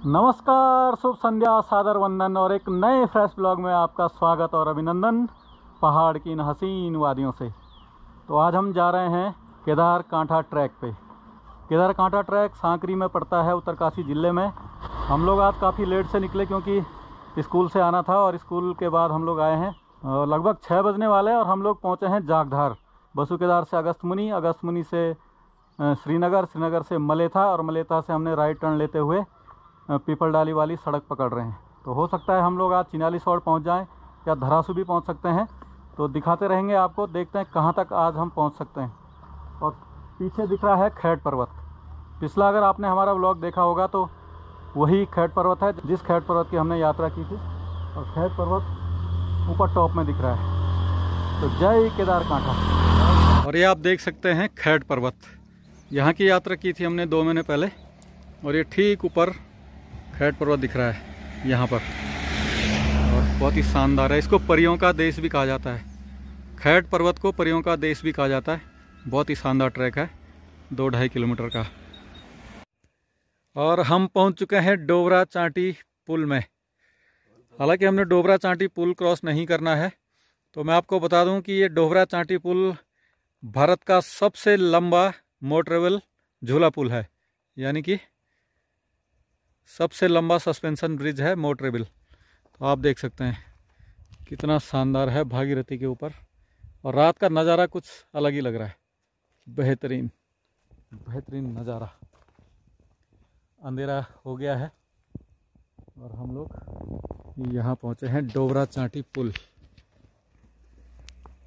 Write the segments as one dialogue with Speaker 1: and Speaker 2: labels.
Speaker 1: नमस्कार, शुभ संध्या, सादर वंदन और एक नए फ्रेश ब्लॉग में आपका स्वागत और अभिनंदन पहाड़ की इन हसीन वादियों से। तो आज हम जा रहे हैं केदारकांठा ट्रैक पे। केदारकांठा ट्रैक सांकरी में पड़ता है, उत्तरकाशी ज़िले में। हम लोग आज काफ़ी लेट से निकले क्योंकि स्कूल से आना था और स्कूल के बाद हम लोग आए हैं। लगभग 6 बजने वाले हैं और हम लोग पहुँचे हैं जागधार। बसुकेदार से अगस्त्यमुनि से श्रीनगर से मलेथा और मलेथा से हमने राइट टर्न लेते हुए पीपल डाली वाली सड़क पकड़ रहे हैं। तो हो सकता है हम लोग आज चिन्यालीसौड़ पहुंच जाएं या धरासू भी पहुंच सकते हैं। तो दिखाते रहेंगे आपको, देखते हैं कहां तक आज हम पहुंच सकते हैं। और पीछे दिख रहा है खैट पर्वत। पिछला अगर आपने हमारा व्लॉग देखा होगा तो वही खैट पर्वत है जिस खैट पर्वत की हमने यात्रा की थी। और खैट पर्वत ऊपर टॉप में दिख रहा है। तो जय केदारकांठा। और ये आप देख सकते हैं खैट पर्वत। यहाँ की यात्रा की थी हमने 2 महीने पहले और ये ठीक ऊपर खैट पर्वत दिख रहा है यहाँ पर। और बहुत ही शानदार है। इसको परियों का देश भी कहा जाता है। खैट पर्वत को परियों का देश भी कहा जाता है। बहुत ही शानदार ट्रैक है, 2-2.5 किलोमीटर का। और हम पहुँच चुके हैं डोबरा चांटी पुल में। हालांकि हमने डोबरा चांटी पुल क्रॉस नहीं करना है। तो मैं आपको बता दूं कि ये डोबरा चांटी पुल भारत का सबसे लंबा मोटरेबल झूला पुल है, यानी कि सबसे लंबा सस्पेंशन ब्रिज है मोटरेबल। तो आप देख सकते हैं कितना शानदार है भागीरथी के ऊपर। और रात का नज़ारा कुछ अलग ही लग रहा है। बेहतरीन नज़ारा। अंधेरा हो गया है और हम लोग यहाँ पहुँचे हैं डोबरा चांटी पुल।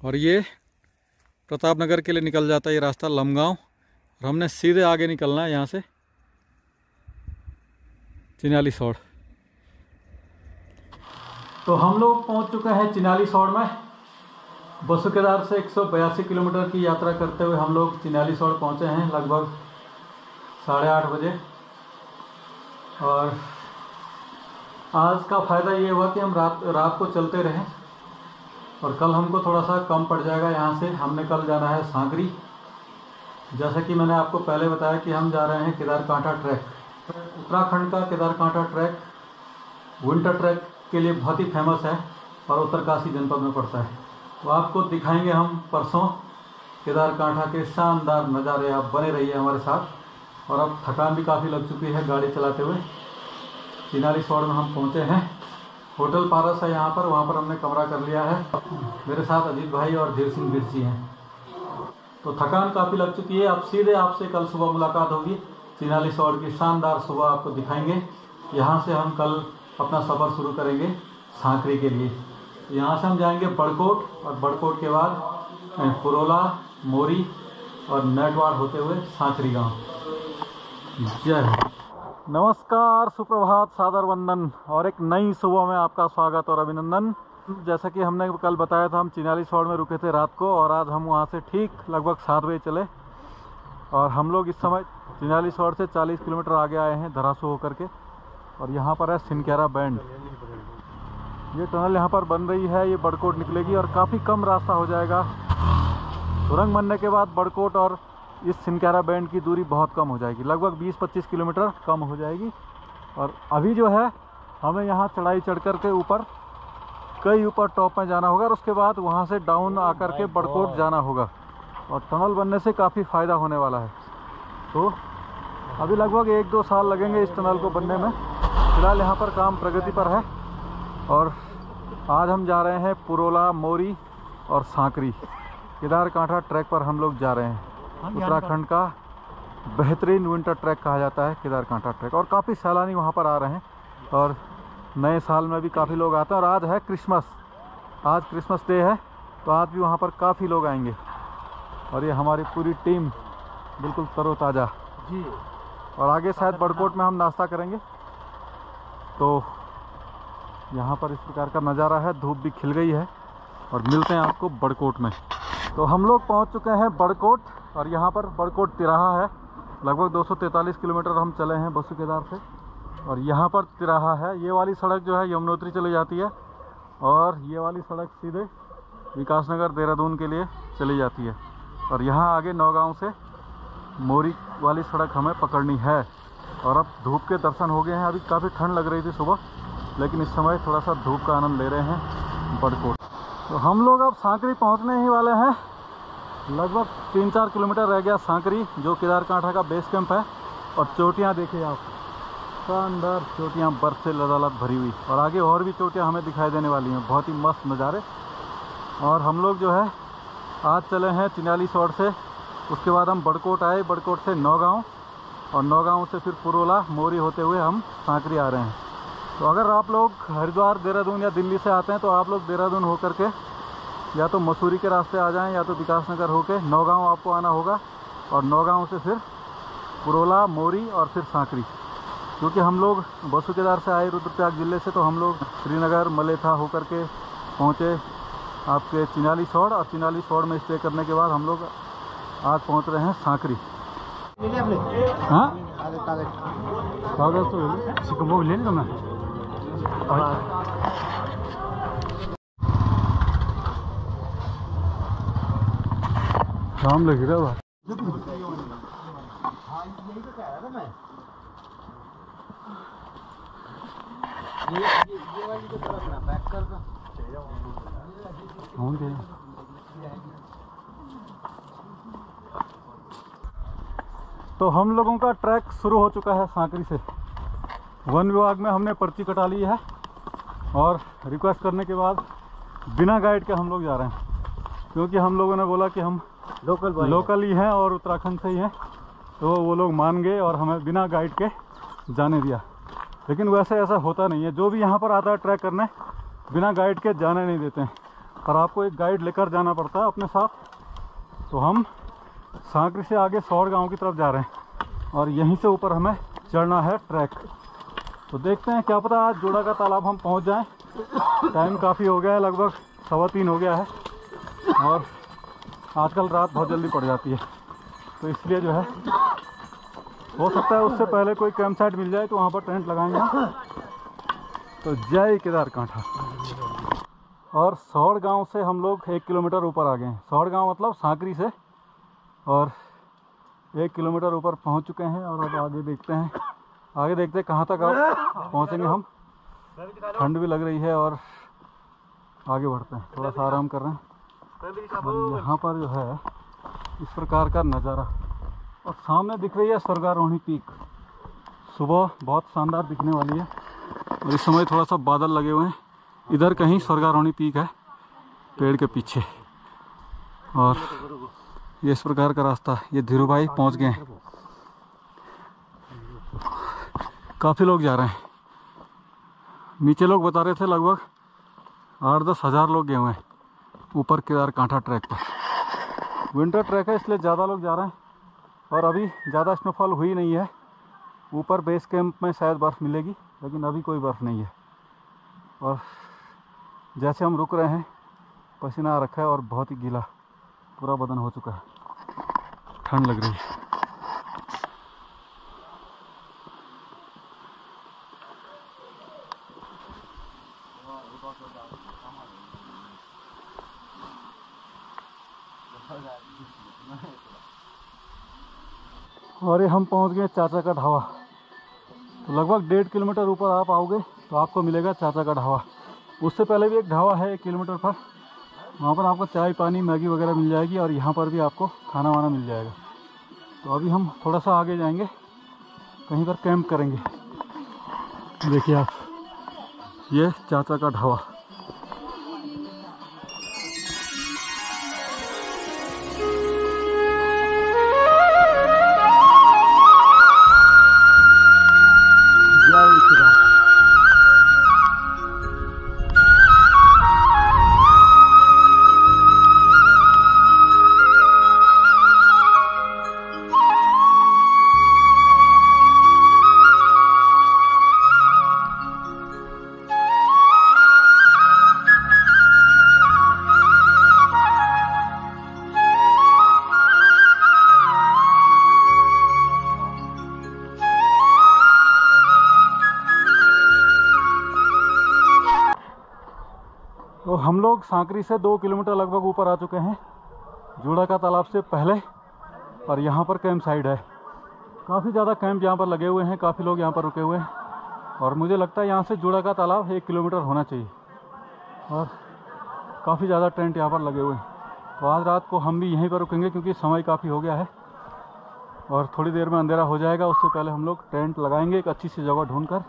Speaker 1: और ये प्रतापनगर के लिए निकल जाता है ये रास्ता, लमगांव। और हमने सीधे आगे निकलना है यहाँ से चिन्यालीसौड़। तो हम लोग पहुंच चुके हैं चिन्यालीसौड़ में। बसुकेदार से 182 किलोमीटर की यात्रा करते हुए हम लोग चिन्यालीसौड़ पहुंचे हैं लगभग 8:30 बजे। और आज का फ़ायदा ये हुआ कि हम रात को चलते रहें और कल हमको थोड़ा सा कम पड़ जाएगा यहाँ से। हमने कल जाना है सांकरी। जैसा कि मैंने आपको पहले बताया कि हम जा रहे हैं केदारकांठा ट्रैक। उत्तराखंड का केदारकांठा ट्रैक विंटर ट्रैक के लिए बहुत ही फेमस है और उत्तरकाशी जनपद में पड़ता है। तो आपको दिखाएंगे हम परसों केदारकांठा के शानदार नज़ारे। आप बने रहिए हमारे साथ। और अब थकान भी काफ़ी लग चुकी है गाड़ी चलाते हुए। चिन्यालीसौड़ में हम पहुँचे हैं। होटल पारस है यहाँ पर, वहाँ पर हमने कमरा कर लिया है। मेरे साथ अजीत भाई और धीर सिंह बिरसी हैं। तो थकान काफ़ी लग चुकी है। अब सीधे आपसे कल सुबह मुलाकात होगी। चिन्यालीसौड़ की शानदार सुबह आपको दिखाएंगे। यहाँ से हम कल अपना सफ़र शुरू करेंगे सांकरी के लिए। यहाँ से हम जाएंगे बड़कोट और बड़कोट के बाद पुरोला, मोरी और नेटवाड़ होते हुए सांकरी गांव। जय हिंद। नमस्कार, सुप्रभात, सादर वंदन और एक नई सुबह में आपका स्वागत और अभिनंदन। जैसा कि हमने कल बताया था, हम चिन्यालीसौड़ में रुके थे रात को और आज हम वहाँ से ठीक लगभग 7 बजे चले। और हम लोग इस समय चिन्यालीसौड़ से 40 किलोमीटर आगे आए हैं धरासू होकर के। और यहाँ पर है सिनक्यारा बैंड। ये टनल यहाँ पर बन रही है, ये बड़कोट निकलेगी और काफ़ी कम रास्ता हो जाएगा। सुरंग बनने के बाद बड़कोट और इस सिनक्यारा बैंड की दूरी बहुत कम हो जाएगी, लगभग 20-25 किलोमीटर कम हो जाएगी। और अभी जो है हमें यहाँ चढ़ाई चढ़ कर के ऊपर टॉप में जाना होगा और उसके बाद वहाँ से डाउन आकर के बड़कोट जाना होगा। और टनल बनने से काफ़ी फ़ायदा होने वाला है। तो अभी लगभग 1-2 साल लगेंगे इस टनल को बनने में। फिलहाल यहाँ पर काम प्रगति पर है। और आज हम जा रहे हैं पुरोला, मोरी और सांकरी। केदारकांठा ट्रैक पर हम लोग जा रहे हैं। उत्तराखंड का बेहतरीन विंटर ट्रैक कहा जाता है केदारकांठा ट्रैक। और काफ़ी सैलानी वहाँ पर आ रहे हैं और नए साल में भी काफ़ी लोग आते हैं। और आज है क्रिसमस, आज क्रिसमस डे है, तो आज भी वहाँ पर काफ़ी लोग आएंगे। और ये हमारी पूरी टीम बिल्कुल तरोताज़ा जी। और आगे शायद बड़कोट में हम नाश्ता करेंगे। तो यहाँ पर इस प्रकार का नज़ारा है, धूप भी खिल गई है। और मिलते हैं आपको बड़कोट में। तो हम लोग पहुँच चुके हैं बड़कोट और यहाँ पर बड़कोट तिराहा है। लगभग 243 किलोमीटर हम चले हैं बसुकेदार से। और यहाँ पर तिराहा है। ये वाली सड़क जो है यमुनोत्री चली जाती है और ये वाली सड़क सीधे विकासनगर देहरादून के लिए चली जाती है। और यहाँ आगे नौगांव से मोरी वाली सड़क हमें पकड़नी है। और अब धूप के दर्शन हो गए हैं। अभी काफ़ी ठंड लग रही थी सुबह, लेकिन इस समय थोड़ा सा धूप का आनंद ले रहे हैं बड़कोट। तो हम लोग अब सांकरी पहुंचने ही वाले हैं। लगभग 3-4 किलोमीटर रह गया सांकरी, जो केदारकांठा का बेस कैंप है। और चोटियाँ देखिए आप, शानदार चोटियाँ बर्फ़ से लदालद भरी हुई, और आगे और भी चोटियाँ हमें दिखाई देने वाली हैं। बहुत ही मस्त नज़ारे। और हम लोग जो है आज चले हैं चिन्याली सौड़ से, उसके बाद हम बड़कोट आए, बड़कोट से नौगांव, और नौगांव से फिर पुरोला मोरी होते हुए हम सांकरी आ रहे हैं। तो अगर आप लोग हरिद्वार, देहरादून या दिल्ली से आते हैं तो आप लोग देहरादून होकर के या तो मसूरी के रास्ते आ जाएं, या तो विकास नगर होके नौगांव आपको आना होगा, और नौगांव से फिर पुरोला, मोरी और फिर सांकरी। क्योंकि हम लोग बसु केदार से आए रुद्रप्रयाग ज़िले से, तो हम लोग श्रीनगर, मलेथा होकर के पहुँचे आपके चिन्याली सौड़, और चिन्याली सौड़ में स्टे करने के बाद हम लोग आज पहुँच रहे हैं सांकरी। हाँ कागज़ तो वो ले लो ना। शाम लग रहा है। तो हम लोगों का ट्रैक शुरू हो चुका है सांकरी से। वन विभाग में हमने पर्ची कटा ली है, और रिक्वेस्ट करने के बाद बिना गाइड के हम लोग जा रहे हैं। क्योंकि हम लोगों ने बोला कि हम लोकल ही हैं और उत्तराखंड से ही हैं, तो वो लोग मान गए और हमें बिना गाइड के जाने दिया। लेकिन वैसे ऐसा होता नहीं है। जो भी यहाँ पर आता है ट्रैक करने, बिना गाइड के जाने नहीं देते हैं, और आपको एक गाइड लेकर जाना पड़ता है अपने साथ। तो हम सांकरी से आगे सौड़ गांव की तरफ जा रहे हैं, और यहीं से ऊपर हमें चढ़ना है ट्रैक। तो देखते हैं, क्या पता आज जोड़ा का तालाब हम पहुंच जाएं। टाइम काफ़ी हो गया है, लगभग 3:15 हो गया है, और आजकल रात बहुत जल्दी पड़ जाती है। तो इसलिए जो है हो सकता है उससे पहले कोई कैंप साइट मिल जाए, तो वहाँ पर टेंट लगाएंगे। तो जय केदारकांठा। और सौड़ गांव से हम लोग 1 किलोमीटर ऊपर आ गए हैं। सौड़ गांव मतलब सांकरी से, और 1 किलोमीटर ऊपर पहुंच चुके हैं। और अब आगे देखते हैं कहाँ तक आप पहुंचेंगे हम। ठंड भी लग रही है, और आगे बढ़ते हैं, थोड़ा सा आराम कर रहे हैं। और यहाँ पर जो है इस प्रकार का नज़ारा, और सामने दिख रही है स्वर्गारोहिणी पीक। सुबह बहुत शानदार दिखने वाली है, और इस समय थोड़ा सा बादल लगे हुए हैं। इधर कहीं स्वर्गारोहिणी पीक है पेड़ के पीछे। और ये इस प्रकार का रास्ता, ये धीरू भाई पहुँच गए हैं। काफ़ी लोग जा रहे हैं। नीचे लोग बता रहे थे लगभग 8-10 हज़ार लोग गए हुए हैं ऊपर केदारकांठा ट्रैक पर। विंटर ट्रैक है, इसलिए ज़्यादा लोग जा रहे हैं, और अभी ज़्यादा स्नोफॉल हुई नहीं है। ऊपर बेस कैंप में शायद बर्फ़ मिलेगी, लेकिन अभी कोई बर्फ़ नहीं है। और जैसे हम रुक रहे हैं, पसीना आ रखा है, और बहुत ही गीला पूरा बदन हो चुका है, ठंड लग रही है। और ये हम पहुंच गए चाचा का ढाबा। तो लगभग 1.5 किलोमीटर ऊपर आप आओगे तो आपको मिलेगा चाचा का ढाबा। उससे पहले भी एक ढाबा है 1 किलोमीटर पर, वहाँ पर आपको चाय पानी मैगी वगैरह मिल जाएगी, और यहाँ पर भी आपको खाना वाना मिल जाएगा। तो अभी हम थोड़ा सा आगे जाएंगे, कहीं पर कैंप करेंगे। देखिए आप, ये चाचा का ढाबा। तो हम लोग सांकरी से 2 किलोमीटर लगभग ऊपर आ चुके हैं, जोड़ा का तालाब से पहले। और यहाँ पर कैंप साइड है, काफ़ी ज़्यादा कैंप यहाँ पर लगे हुए हैं, काफ़ी लोग यहाँ पर रुके हुए हैं और मुझे लगता है यहाँ से जुड़ा का तालाब 1 किलोमीटर होना चाहिए और काफ़ी ज़्यादा टेंट यहाँ पर लगे हुए हैं। तो आज रात को हम भी यहीं पर रुकेंगे क्योंकि समय काफ़ी हो गया है और थोड़ी देर में अंधेरा हो जाएगा। उससे पहले हम लोग टेंट लगाएंगे एक अच्छी सी जगह ढूंढकर,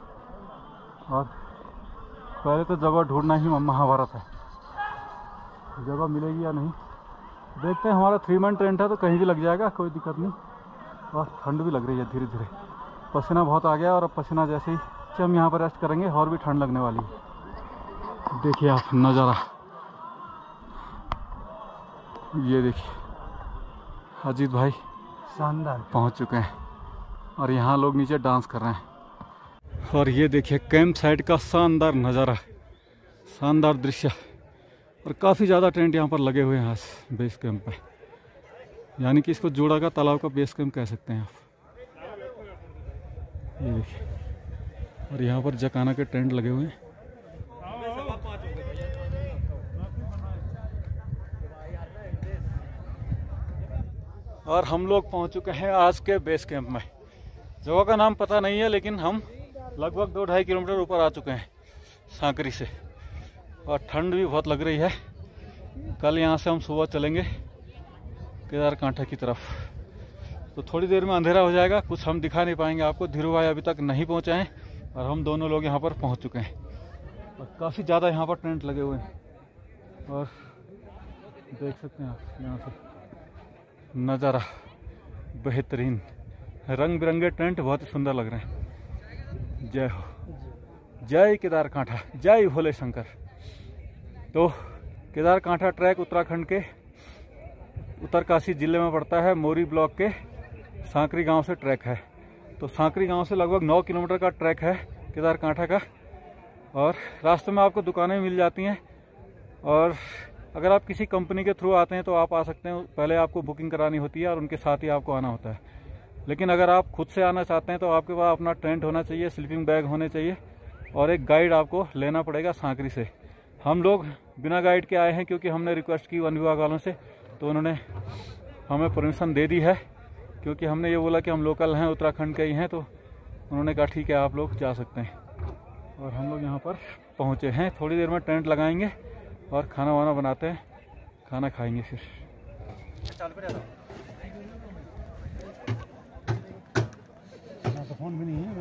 Speaker 1: और पहले तो जगह ढूंढना ही महाभारत है, जगह मिलेगी या नहीं देखते हैं। हमारा 3 मैन टेंट है तो कहीं भी लग जाएगा, कोई दिक्कत नहीं। और ठंड भी लग रही है धीरे धीरे, पसीना बहुत आ गया और अब पसीना जैसे ही हम यहाँ पर रेस्ट करेंगे और भी ठंड लगने वाली है। देखिए आप नज़ारा, ये देखिए अजीत भाई शानदार पहुँच चुके हैं और यहाँ लोग नीचे डांस कर रहे हैं। और ये देखिए कैंप साइट का शानदार नज़ारा, शानदार दृश्य, और काफ़ी ज़्यादा टेंट यहाँ पर लगे हुए हैं आज बेस कैंप पे, यानी कि इसको जोड़ा का तालाब का बेस कैंप कह सकते हैं आप। ये देखिए, और यहाँ पर जकाना के टेंट लगे हुए हैं। और हम लोग पहुँच चुके हैं आज के बेस कैंप में। जगह का नाम पता नहीं है लेकिन हम लगभग 2-2.5 किलोमीटर ऊपर आ चुके हैं सांकरी से, और ठंड भी बहुत लग रही है। कल यहाँ से हम सुबह चलेंगे केदारकांठा की तरफ, तो थोड़ी देर में अंधेरा हो जाएगा, कुछ हम दिखा नहीं पाएंगे आपको। धीरू भाई अभी तक नहीं पहुँचे हैं और हम दोनों लोग यहाँ पर पहुँच चुके हैं और काफ़ी ज़्यादा यहाँ पर टेंट लगे हुए हैं और देख सकते हैं आप यहाँ से नज़ारा बेहतरीन, रंग बिरंगे टेंट बहुत ही सुंदर लग रहे हैं। जय हो, जय केदारकांठा, जय भोले शंकर। तो केदारकांठा ट्रैक उत्तराखंड के उत्तरकाशी जिले में पड़ता है। मोरी ब्लॉक के सांकरी गांव से ट्रैक है। तो सांकरी गांव से लगभग 9 किलोमीटर का ट्रैक है केदारकांठा का, और रास्ते में आपको दुकानें मिल जाती हैं। और अगर आप किसी कंपनी के थ्रू आते हैं तो आप आ सकते हैं, पहले आपको बुकिंग करानी होती है और उनके साथ ही आपको आना होता है। लेकिन अगर आप खुद से आना चाहते हैं तो आपके पास अपना टेंट होना चाहिए, स्लीपिंग बैग होने चाहिए और एक गाइड आपको लेना पड़ेगा सांकरी से। हम लोग बिना गाइड के आए हैं क्योंकि हमने रिक्वेस्ट की वन विभाग वालों से, तो उन्होंने हमें परमिशन दे दी है, क्योंकि हमने ये बोला कि हम लोकल हैं, उत्तराखंड के ही हैं, तो उन्होंने कहा ठीक है आप लोग जा सकते हैं। और हम लोग यहाँ पर पहुँचे हैं, थोड़ी देर में टेंट लगाएंगे और खाना वाना बनाते हैं, खाना खाएंगे फिर। फोन भी नहीं है।